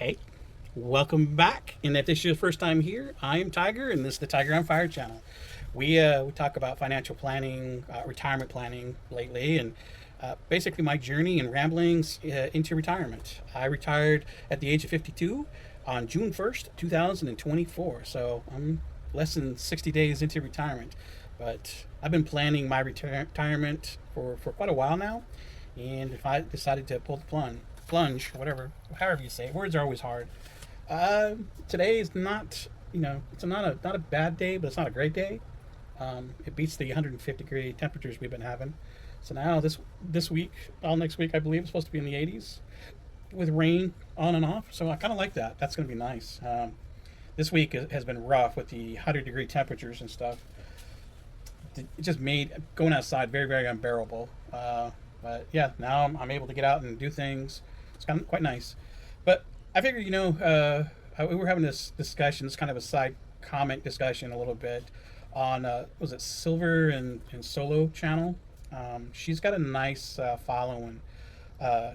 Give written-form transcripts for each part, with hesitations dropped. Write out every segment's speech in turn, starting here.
Hey, welcome back. And if this is your first time here, I am Tiger, and this is the Tiger on Fire channel. We talk about financial planning, retirement planning lately, and basically my journey and ramblings into retirement. I retired at the age of 52 on June 1st, 2024. So I'm less than 60 days into retirement. But I've been planning my retirement for quite a while now. And if I decided to pull the plunge, whatever, however you say it, words are always hard. Uh, Today is not, it's not a bad day, but it's not a great day. It beats the 150-degree temperatures we've been having. So now this week, all next week, I believe, is supposed to be in the 80s with rain on and off. So I kind of like that. That's going to be nice. This week has been rough with the 100-degree temperatures and stuff. It just made going outside very, very unbearable. But yeah, now I'm able to get out and do things. It's kind of quite nice. But I figured, we were having this discussion, this kind of a side comment discussion a little bit on, was it Silver and Solo channel? She's got a nice following.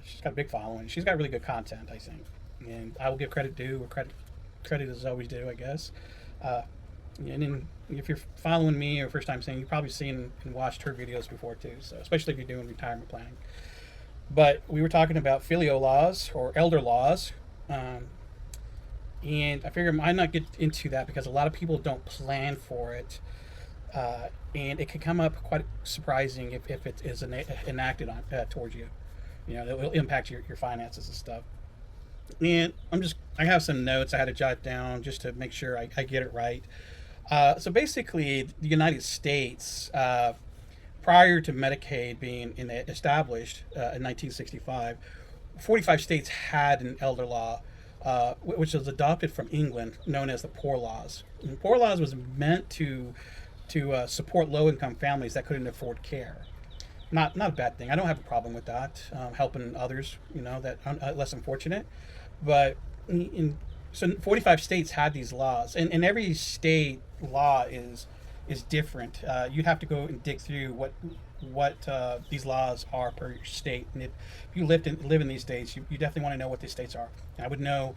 She's got a big following. She's got really good content, I think. And I will give credit due where credit is always due, I guess. Uh, and then if you're following me or first time seeing, you've probably seen and watched her videos before too. So especially if you're doing retirement planning. But we were talking about filial laws or elder laws, um, and I figure I might not get into that because a lot of people don't plan for it, and it can come up quite surprising if it is enacted on towards you. It will impact your finances and stuff. And I have some notes I had to jot down just to make sure I get it right. So basically, the United States, prior to Medicaid being established in 1965, 45 states had an elder law, which was adopted from England, known as the Poor Laws. And Poor Laws was meant to support low-income families that couldn't afford care. Not a bad thing. I don't have a problem with that. Helping others, that are less unfortunate. But so 45 states had these laws, and every state law is different. You'd have to go and dig through what these laws are per state, and if you live in these states, you definitely want to know what these states are. I would know.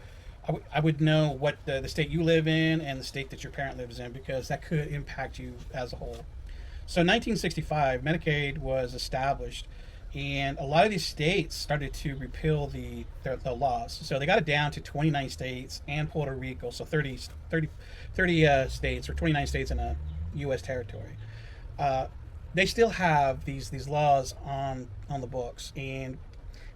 I would know what the state you live in and the state that your parent lives in because that could impact you as a whole. So in 1965, Medicaid was established, and a lot of these states started to repeal the laws. So they got it down to 29 states and Puerto Rico, so 30 states or 29 states in a U.S. territory. Uh, they still have these laws on the books, and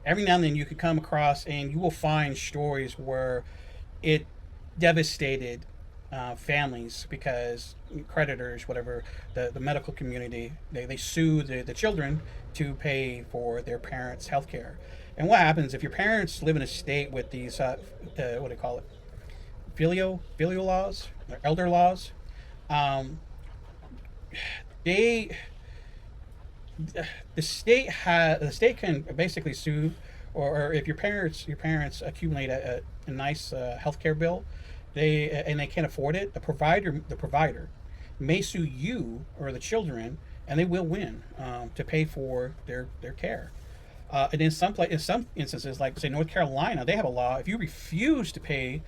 every now and then you could come across and you will find stories where it devastated families because creditors, whatever, the medical community, they sue the children to pay for their parents' health care. And what happens if your parents live in a state with these, what do you call it, filial laws, or elder laws? Um, they the state can basically sue, or if your parents accumulate a nice healthcare bill, they can't afford it, the provider may sue you or the children, and they will win to pay for their care. And in some instances, like say North Carolina, they have a law. If you refuse to pay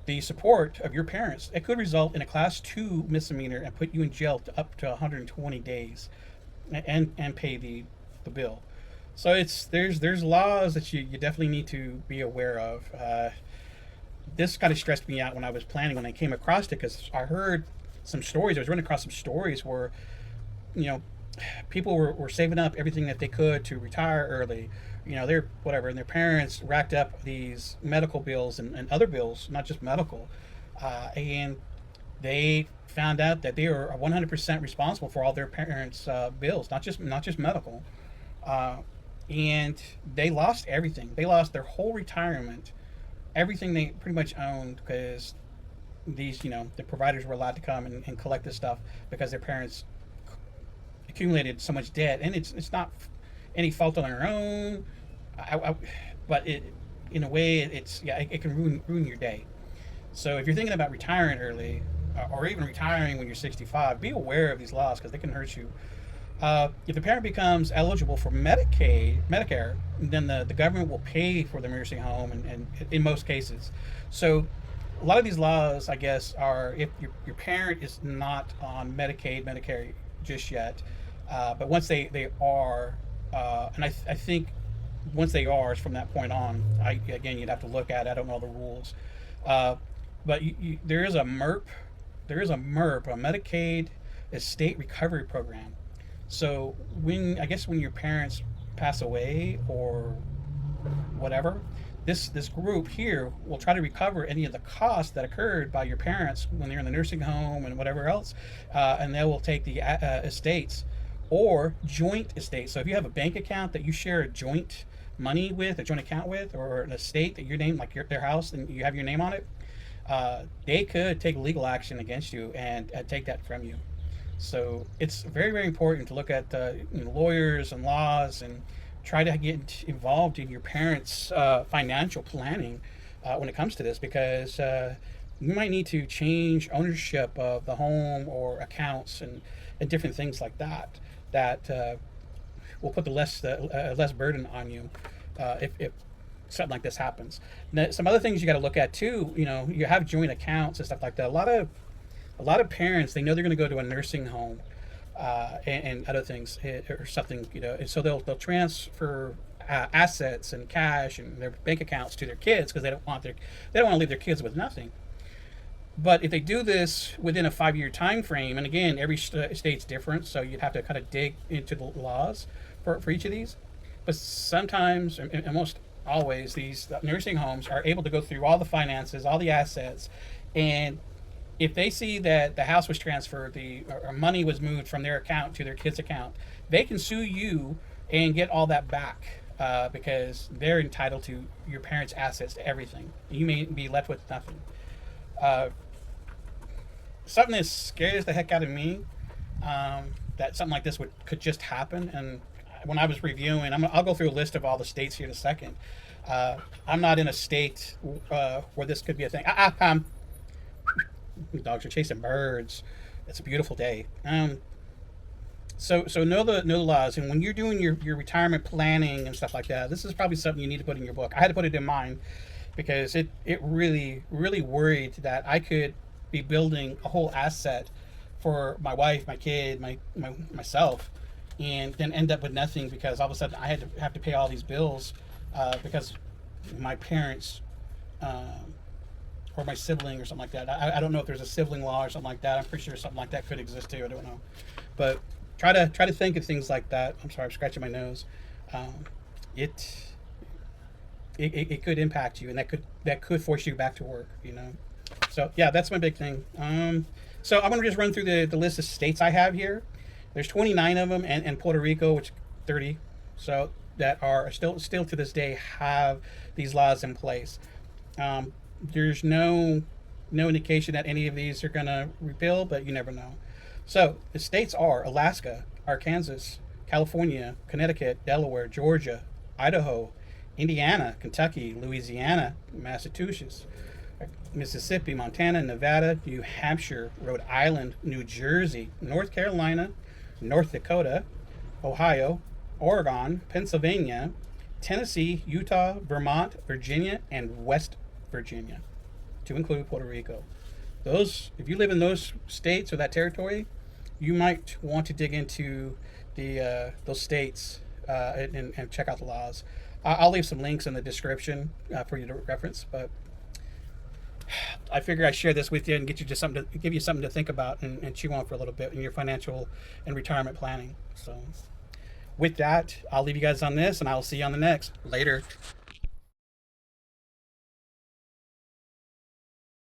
the support of your parents, it could result in a class 2 misdemeanor and put you in jail up to 120 days, and pay the bill. So there's laws that you definitely need to be aware of. This kind of stressed me out when I was planning when I came across it because I heard some stories. I was running across some stories where you know people were saving up everything that they could to retire early. They're whatever, and their parents racked up these medical bills and other bills, not just medical, and they found out that they were 100% responsible for all their parents' bills, not just medical, uh, and they lost everything. They lost their whole retirement, everything they pretty much owned, because the providers were allowed to come and collect this stuff because their parents accumulated so much debt, and it's not any fault on their own. But in a way, it can ruin your day. So if you're thinking about retiring early, or even retiring when you're 65, be aware of these laws because they can hurt you. If the parent becomes eligible for Medicare, then the government will pay for the nursing home, and in most cases. So a lot of these laws, I guess, are if your parent is not on Medicaid, Medicare just yet, but once they are, I think once they are, it's from that point on. Again, you'd have to look at it. I don't know the rules, uh, but there is a MERP, a Medicaid Estate Recovery Program. So I guess when your parents pass away or whatever, this group here will try to recover any of the costs that occurred by your parents when they're in the nursing home and whatever else, and they will take the estates or joint estates. So if you have a bank account that you share a joint money with, a joint account with, or an estate that your name, like their house, and you have your name on it, they could take legal action against you and take that from you. So it's very, very important to look at lawyers and laws and try to get involved in your parents' financial planning when it comes to this, because you might need to change ownership of the home or accounts and different things like that that will put the less burden on you if something like this happens. Now, some other things you got to look at too. You have joint accounts and stuff like that. A lot of parents, they know they're going to go to a nursing home and other things or something, and so they'll transfer assets and cash and their bank accounts to their kids because they don't want to leave their kids with nothing. But if they do this within a 5-year time frame, and again, every state's different, so you'd have to kind of dig into the laws for each of these. But sometimes, and most always, these nursing homes are able to go through all the finances, all the assets, and if they see that the house was transferred, or money was moved from their account to their kid's account, they can sue you and get all that back because they're entitled to your parents' assets, to everything. You may be left with nothing. Uh, Something that scares the heck out of me, that something like this could just happen. And when I was reviewing, I'll go through a list of all the states here in a second. I'm not in a state where this could be a thing. Dogs are chasing birds. It's a beautiful day. So know the laws, and when you're doing your retirement planning and stuff like that, this is probably something you need to put in your book. I had to put it in mine because it really really worried that I could be building a whole asset for my wife, my kid, myself, and then end up with nothing because all of a sudden I had to have to pay all these bills because my parents. Or my sibling or something like that. I don't know if there's a sibling law or something like that. I'm pretty sure something like that could exist too. I don't know, but try to think of things like that. I'm sorry, I'm scratching my nose. It could impact you, and that could force you back to work. So yeah, that's my big thing. So I'm gonna just run through the list of states I have here. There's 29 of them, and Puerto Rico, which 30. So that are still to this day have these laws in place. There's no indication that any of these are going to repeal, but you never know. So the states are Alaska, Arkansas, California, Connecticut, Delaware, Georgia, Idaho, Indiana, Kentucky, Louisiana, Massachusetts, Mississippi, Montana, Nevada, New Hampshire, Rhode Island, New Jersey, North Carolina, North Dakota, Ohio, Oregon, Pennsylvania, Tennessee, Utah, Vermont, Virginia, and West Virginia, to include Puerto Rico. If you live in those states or that territory, you might want to dig into those states and check out the laws. I'll leave some links in the description for you to reference. But I figure I share this with you and give you something to think about and chew on for a little bit in your financial and retirement planning. So, with that, I'll leave you guys on this, and I'll see you on the next. Later.